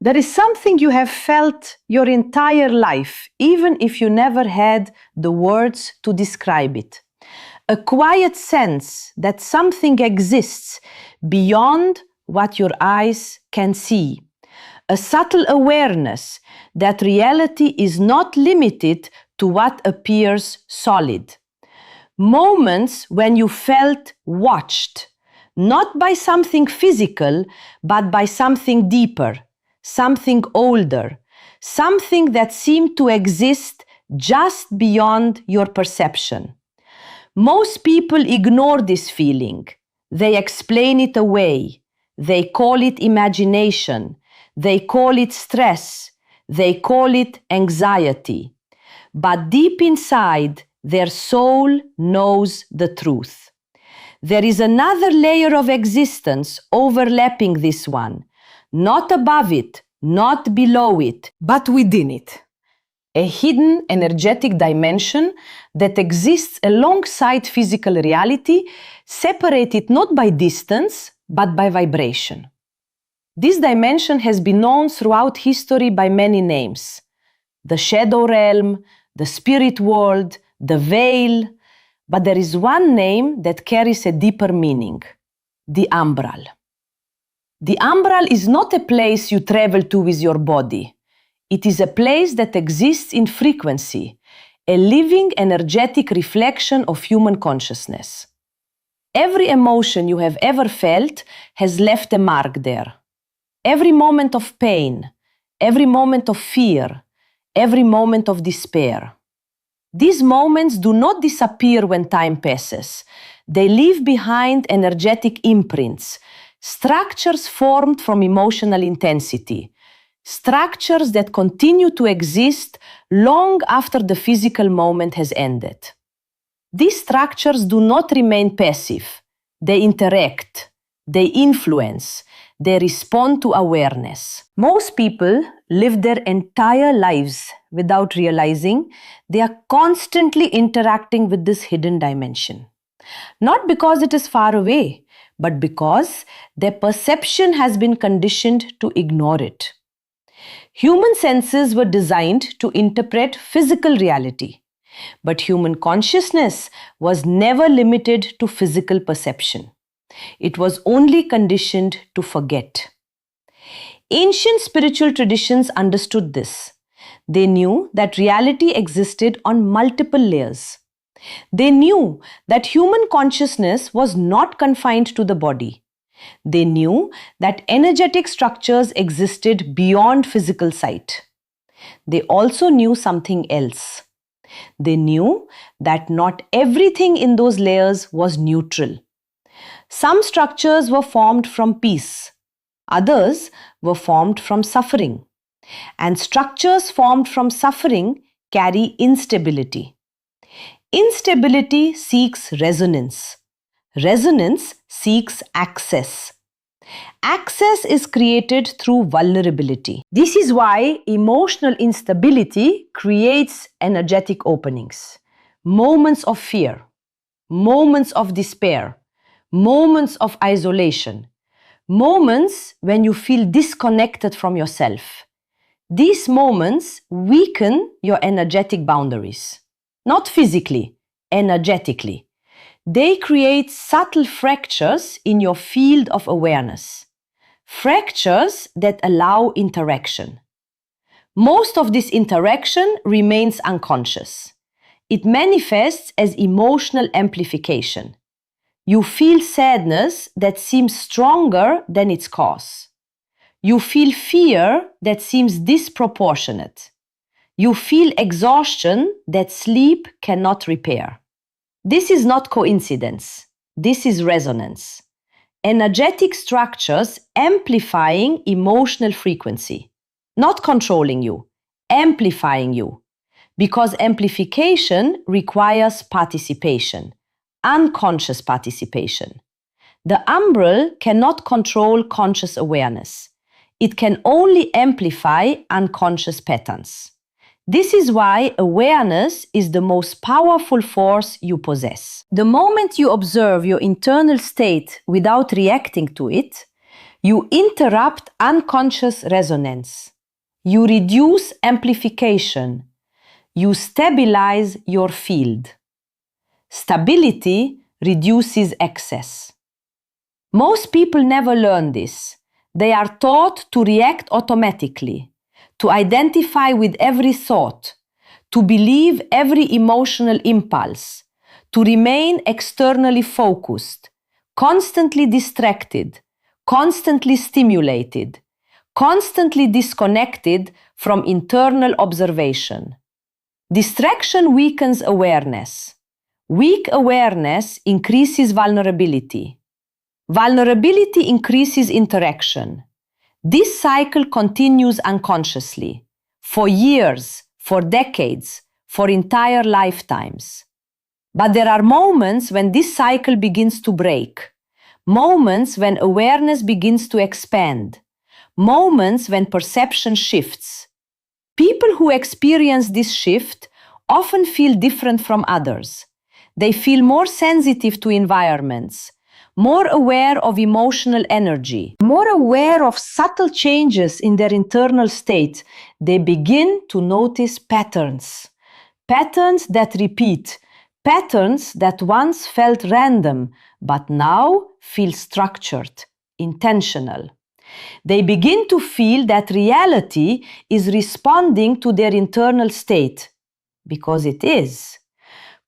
There is something you have felt your entire life, even if you never had the words to describe it. A quiet sense that something exists beyond what your eyes can see. A subtle awareness that reality is not limited to what appears solid. Moments when you felt watched, not by something physical, but by something deeper, something older, something that seemed to exist just beyond your perception. Most people ignore this feeling. They explain it away. They call it imagination. They call it stress. They call it anxiety. But deep inside, their soul knows the truth. There is another layer of existence overlapping this one, not above it, not below it, but within it. A hidden energetic dimension that exists alongside physical reality, separated not by distance, but by vibration. This dimension has been known throughout history by many names. The shadow realm, the spirit world, the veil, but there is one name that carries a deeper meaning: the Umbral. The Umbral is not a place you travel to with your body. It is a place that exists in frequency, a living, energetic reflection of human consciousness. Every emotion you have ever felt has left a mark there. Every moment of pain, every moment of fear, every moment of despair. These moments do not disappear when time passes. They leave behind energetic imprints, structures formed from emotional intensity, structures that continue to exist long after the physical moment has ended. These structures do not remain passive. They interact, they influence, they respond to awareness. Most people live their entire lives without realizing they are constantly interacting with this hidden dimension. Not because it is far away, but because their perception has been conditioned to ignore it. Human senses were designed to interpret physical reality, but human consciousness was never limited to physical perception. It was only conditioned to forget. Ancient spiritual traditions understood this. They knew that reality existed on multiple layers. They knew that human consciousness was not confined to the body. They knew that energetic structures existed beyond physical sight. They also knew something else. They knew that not everything in those layers was neutral. Some structures were formed from peace. Others were formed from suffering. And structures formed from suffering carry instability. Instability seeks resonance. Resonance seeks access. Access is created through vulnerability. This is why emotional instability creates energetic openings, moments of fear, moments of despair, moments of isolation, moments when you feel disconnected from yourself. These moments weaken your energetic boundaries, not physically, energetically. They create subtle fractures in your field of awareness, fractures that allow interaction. Most of this interaction remains unconscious. It manifests as emotional amplification. You feel sadness that seems stronger than its cause. You feel fear that seems disproportionate. You feel exhaustion that sleep cannot repair. This is not coincidence. This is resonance. Energetic structures amplifying emotional frequency, not controlling you, amplifying you. Because amplification requires participation, unconscious participation. The umbral cannot control conscious awareness. It can only amplify unconscious patterns. This is why awareness is the most powerful force you possess. The moment you observe your internal state without reacting to it, You interrupt unconscious resonance. You reduce amplification. You stabilize your field. Stability reduces excess. Most people never learn this. They are taught to react automatically, to identify with every thought, to believe every emotional impulse, to remain externally focused, constantly distracted, constantly stimulated, constantly disconnected from internal observation. Distraction weakens awareness. Weak awareness increases vulnerability. Vulnerability increases interaction. This cycle continues unconsciously, for years, for decades, for entire lifetimes. But there are moments when this cycle begins to break, moments when awareness begins to expand, moments when perception shifts. People who experience this shift often feel different from others. They feel more sensitive to environments, more aware of emotional energy, more aware of subtle changes in their internal state. They begin to notice patterns. Patterns that repeat, patterns that once felt random, but now feel structured, intentional. They begin to feel that reality is responding to their internal state, because it is.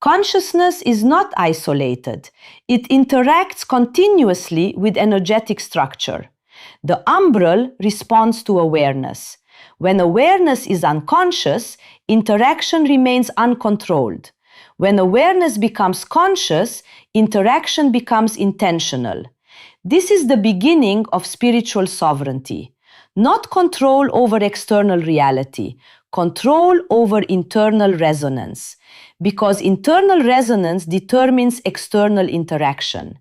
Consciousness is not isolated. It interacts continuously with energetic structure. The umbral responds to awareness. When awareness is unconscious, interaction remains uncontrolled. When awareness becomes conscious, interaction becomes intentional. This is the beginning of spiritual sovereignty. Not control over external reality, control over internal resonance. Because internal resonance determines external interaction.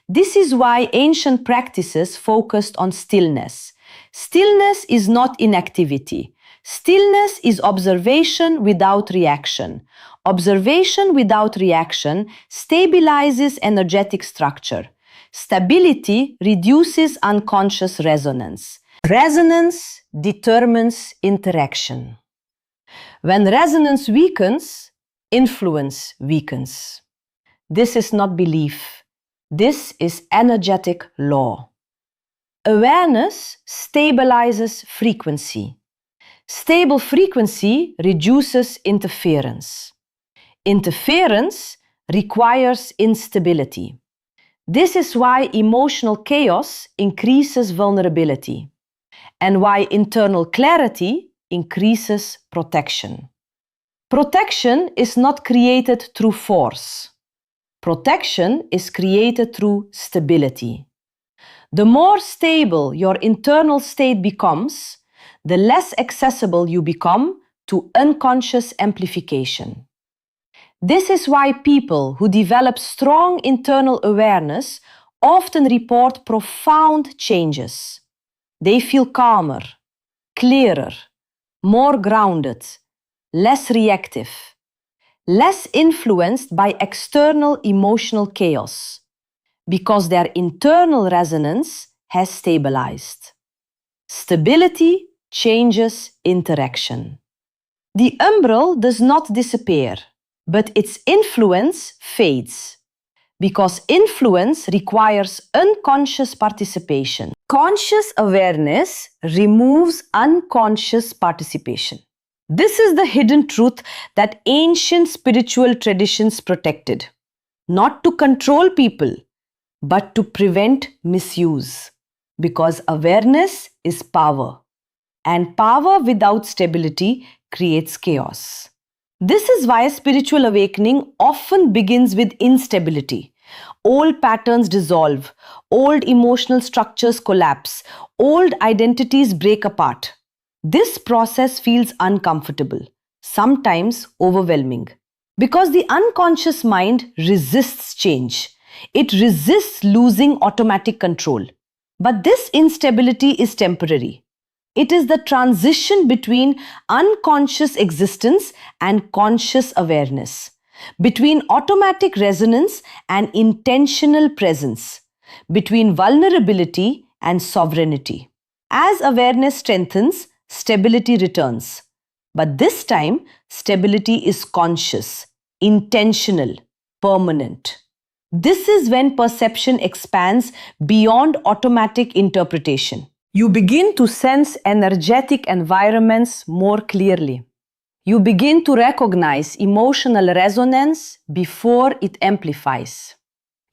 This is why ancient practices focused on stillness. Stillness is not inactivity. Stillness is observation without reaction. Observation without reaction stabilizes energetic structure. Stability reduces unconscious resonance. Resonance determines interaction. When resonance weakens, influence weakens. This is not belief. This is energetic law. Awareness stabilizes frequency. Stable frequency reduces interference. Interference requires instability. This is why emotional chaos increases vulnerability, and why internal clarity increases protection. Protection is not created through force. Protection is created through stability. The more stable your internal state becomes, the less accessible you become to unconscious amplification. This is why people who develop strong internal awareness often report profound changes. They feel calmer, clearer, more grounded, less reactive, less influenced by external emotional chaos, because their internal resonance has stabilized. Stability changes interaction. The umbral does not disappear, but its influence fades, because influence requires unconscious participation. Conscious awareness removes unconscious participation. This is the hidden truth that ancient spiritual traditions protected, not to control people, but to prevent misuse. Because awareness is power, and power without stability creates chaos. This is why spiritual awakening often begins with instability. Old patterns dissolve, old emotional structures collapse, old identities break apart. This process feels uncomfortable, sometimes overwhelming, because the unconscious mind resists change. It resists losing automatic control. But this instability is temporary. It is the transition between unconscious existence and conscious awareness, between automatic resonance and intentional presence, between vulnerability and sovereignty. As awareness strengthens, stability returns. But this time, stability is conscious, intentional, permanent. This is when perception expands beyond automatic interpretation. You begin to sense energetic environments more clearly. You begin to recognize emotional resonance before it amplifies.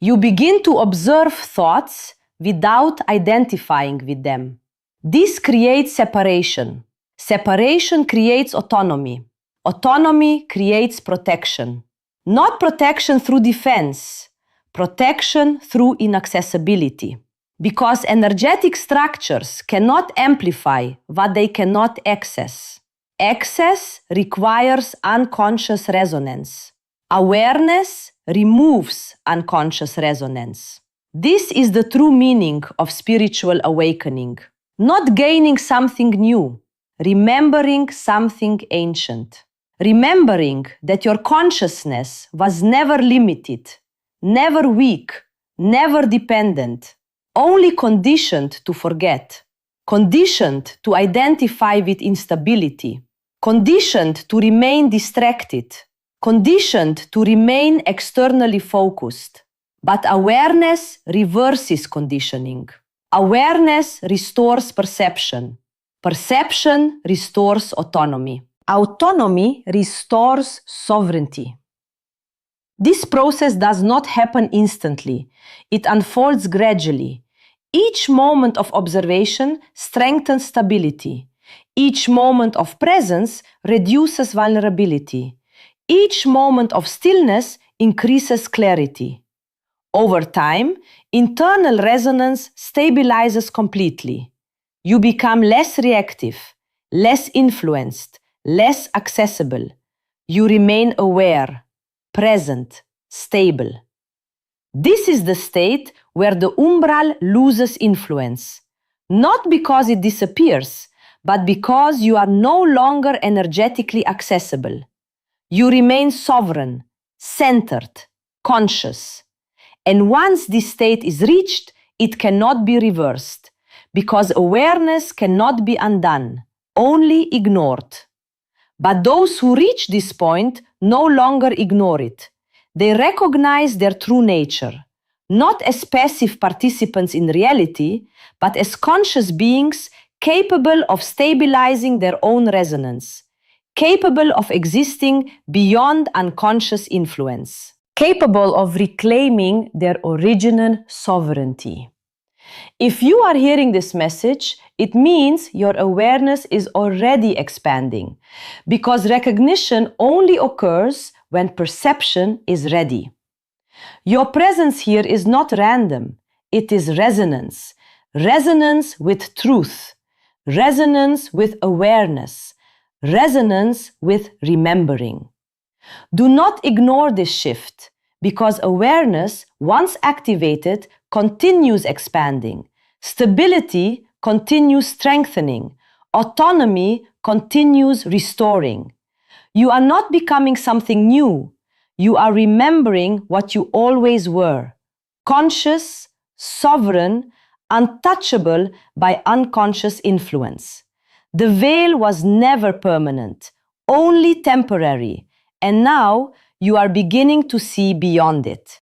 You begin to observe thoughts without identifying with them. This creates separation. Separation creates autonomy. Autonomy creates protection. Not protection through defense, protection through inaccessibility. Because energetic structures cannot amplify what they cannot access. Access requires unconscious resonance. Awareness removes unconscious resonance. This is the true meaning of spiritual awakening. Not gaining something new, remembering something ancient. Remembering that your consciousness was never limited, never weak, never dependent, only conditioned to forget, conditioned to identify with instability, conditioned to remain distracted, conditioned to remain externally focused. But awareness reverses conditioning. Awareness restores perception. Perception restores autonomy. Autonomy restores sovereignty. This process does not happen instantly. It unfolds gradually. Each moment of observation strengthens stability. Each moment of presence reduces vulnerability. Each moment of stillness increases clarity. Over time, internal resonance stabilizes completely. You become less reactive, less influenced, less accessible. You remain aware, present, stable. This is the state where the umbral loses influence, not because it disappears, but because you are no longer energetically accessible. You remain sovereign, centered, conscious. And once this state is reached, it cannot be reversed, because awareness cannot be undone, only ignored. But those who reach this point no longer ignore it. They recognize their true nature, not as passive participants in reality, but as conscious beings capable of stabilizing their own resonance, capable of existing beyond unconscious influence, capable of reclaiming their original sovereignty. If you are hearing this message, it means your awareness is already expanding, because recognition only occurs when perception is ready. Your presence here is not random, it is resonance. Resonance with truth, resonance with awareness, resonance with remembering. Do not ignore this shift, because awareness, once activated, continues expanding. Stability continues strengthening. Autonomy continues restoring. You are not becoming something new. You are remembering what you always were: conscious, sovereign, untouchable by unconscious influence. The veil was never permanent, only temporary, and now you are beginning to see beyond it.